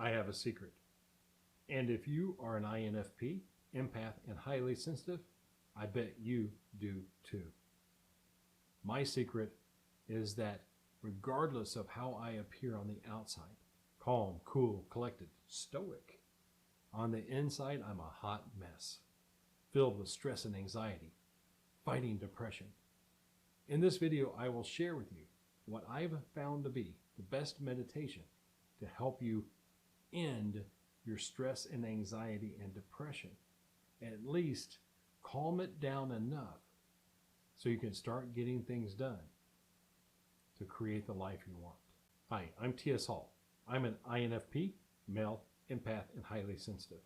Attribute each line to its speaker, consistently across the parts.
Speaker 1: I have a secret. And if you are an INFP, empath, and highly sensitive, I bet you do too. My secret is that regardless of how I appear on the outside, calm, cool, collected, stoic, on the inside I'm a hot mess, filled with stress and anxiety, fighting depression. In this video, I will share with you what I've found to be the best meditation to help you end your stress and anxiety and depression. At least calm it down enough so you can start getting things done to create the life you want. Hi, I'm T.S. Hall. I'm an INFP, male, empath, and highly sensitive.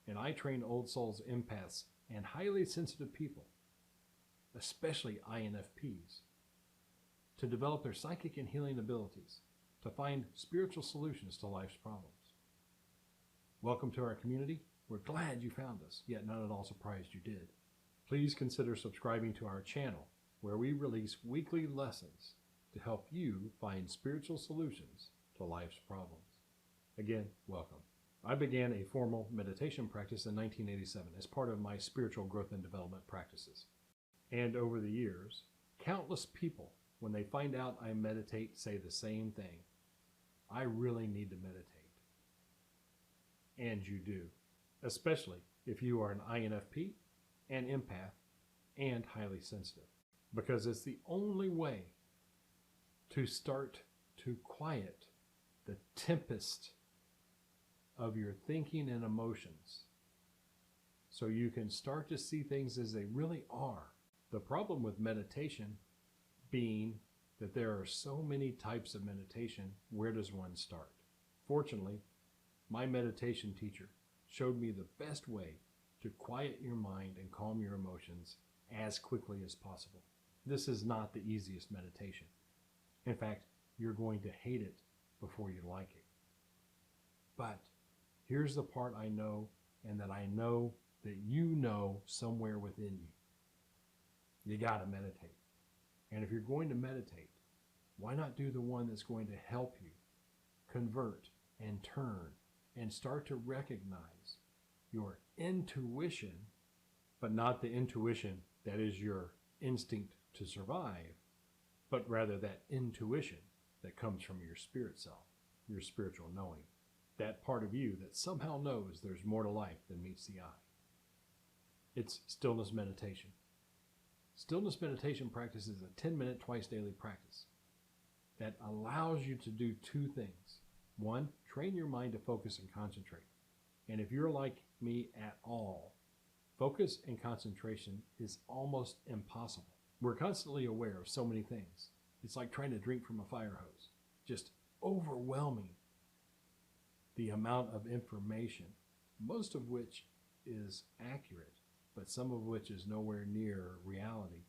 Speaker 1: And I train old souls, empaths, and highly sensitive people, especially INFPs, to develop their psychic and healing abilities, to find spiritual solutions to life's problems. Welcome to our community. We're glad you found us, yet not at all surprised you did. Please consider subscribing to our channel, where we release weekly lessons to help you find spiritual solutions to life's problems. Again, welcome. I began a formal meditation practice in 1987 as part of my spiritual growth and development practices. And over the years, countless people, when they find out I meditate, say the same thing. I really need to meditate. And you do, especially if you are an INFP, an empath, and highly sensitive, because it's the only way to start to quiet the tempest of your thinking and emotions so you can start to see things as they really are. The problem with meditation being that there are so many types of meditation. Where does one start? Fortunately, my meditation teacher showed me the best way to quiet your mind and calm your emotions as quickly as possible. This is not the easiest meditation. In fact, you're going to hate it before you like it. But here's the part I know, and that I know that you know somewhere within you. You gotta meditate. And if you're going to meditate, why not do the one that's going to help you convert and turn and start to recognize your intuition, but not the intuition that is your instinct to survive, but rather that intuition that comes from your spirit self, your spiritual knowing, that part of you that somehow knows there's more to life than meets the eye. It's stillness meditation. Stillness meditation practice is a 10-minute twice daily practice that allows you to do two things. One, train your mind to focus and concentrate. And if you're like me at all, focus and concentration is almost impossible. We're constantly aware of so many things. It's like trying to drink from a fire hose, just overwhelming the amount of information, most of which is accurate, but some of which is nowhere near reality,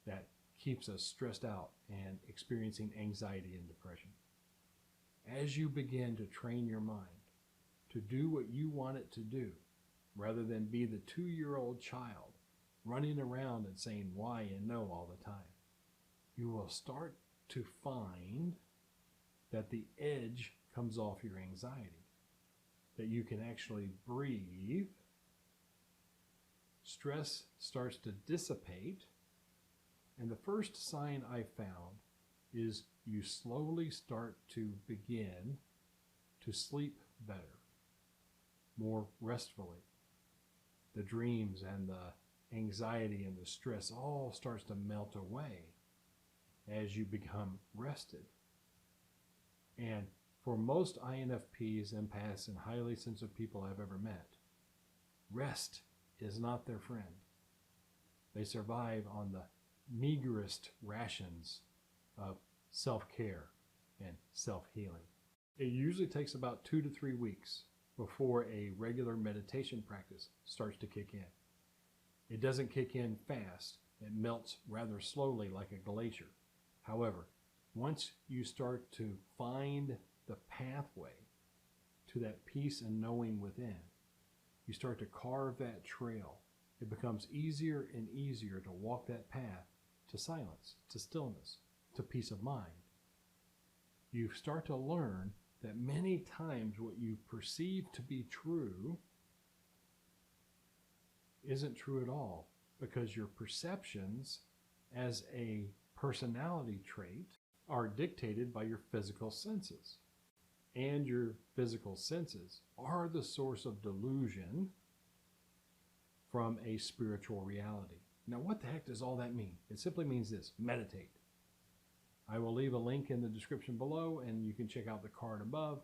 Speaker 1: that keeps us stressed out and experiencing anxiety and depression. As you begin to train your mind to do what you want it to do, rather than be the 2-year-old child running around and saying why and no all the time, you will start to find that the edge comes off your anxiety, that you can actually breathe, stress starts to dissipate, and the first sign I found is you slowly start to begin to sleep better, more restfully. The dreams and the anxiety and the stress all starts to melt away as you become rested. And for most INFPs, empaths, and highly sensitive people I've ever met, rest is not their friend. They survive on the meagerest rations of self-care and self-healing. It usually takes about 2 to 3 weeks before a regular meditation practice starts to kick in. It doesn't kick in fast. It melts rather slowly like a glacier. However, once you start to find the pathway to that peace and knowing within, you start to carve that trail. It becomes easier and easier to walk that path to silence, to stillness, to peace of mind. You start to learn that many times what you perceive to be true isn't true at all, because your perceptions as a personality trait are dictated by your physical senses. And your physical senses are the source of delusion from a spiritual reality. Now, what the heck does all that mean? It simply means this: meditate. I will leave a link in the description below, and you can check out the card above.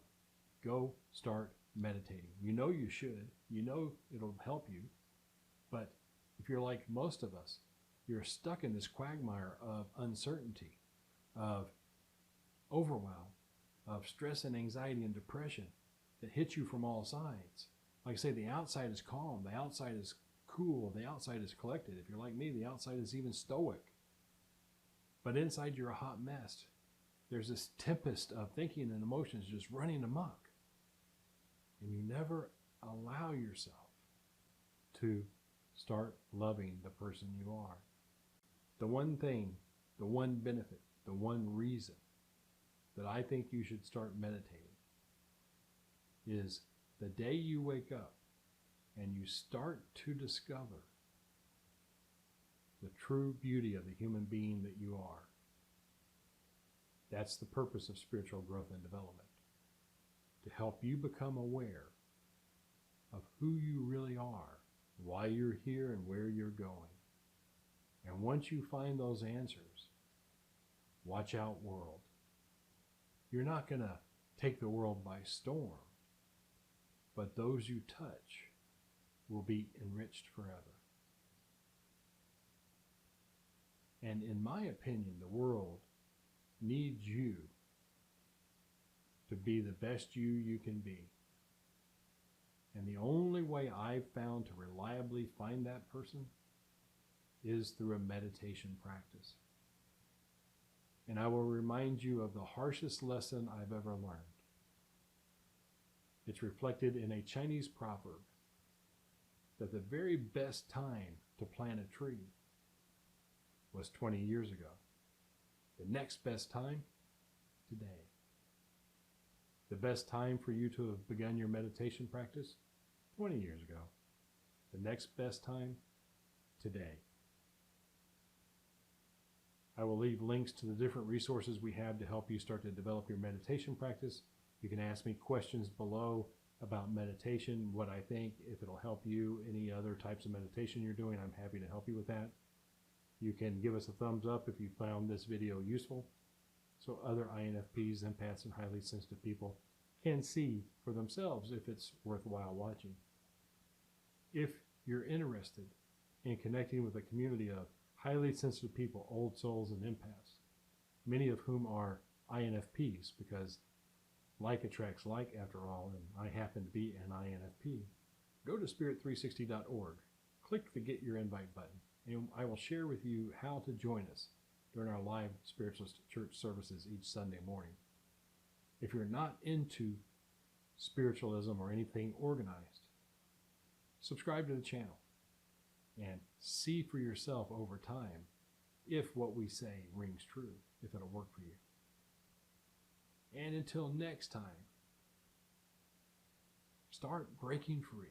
Speaker 1: Go start meditating. You know you should. You know it'll help you. But if you're like most of us, you're stuck in this quagmire of uncertainty, of overwhelm, of stress and anxiety and depression that hits you from all sides. Like I say, the outside is calm, the outside is cool, the outside is collected. If you're like me, the outside is even stoic. But inside you're a hot mess. There's this tempest of thinking and emotions just running amok. And you never allow yourself to start loving the person you are. The one thing, the one benefit, the one reason that I think you should start meditating is the day you wake up and you start to discover the true beauty of the human being that you are. That's the purpose of spiritual growth and development, to help you become aware of who you really are, why you're here, and where you're going. And once you find those answers, watch out, world. You're not going to take the world by storm, but those you touch will be enriched forever. And in my opinion, the world needs you to be the best you can be. And the only way I've found to reliably find that person is through a meditation practice. And I will remind you of the harshest lesson I've ever learned. It's reflected in a Chinese proverb that the very best time to plant a tree was 20 years ago. The next best time, today. The best time for you to have begun your meditation practice, 20 years ago. The next best time, today. I will leave links to the different resources we have to help you start to develop your meditation practice. You can ask me questions below about meditation, what I think, if it'll help you, any other types of meditation you're doing. I'm happy to help you with that. You can give us a thumbs up if you found this video useful, so other INFPs, empaths, and highly sensitive people can see for themselves if it's worthwhile watching. If you're interested in connecting with a community of highly sensitive people, old souls, and empaths, many of whom are INFPs, because like attracts like after all, and I happen to be an INFP, go to Spirit360.org, click the Get Your Invite button, and I will share with you how to join us during our live Spiritualist Church services each Sunday morning. If you're not into spiritualism or anything organized, subscribe to the channel and see for yourself over time if what we say rings true, if it'll work for you. And until next time, start breaking free.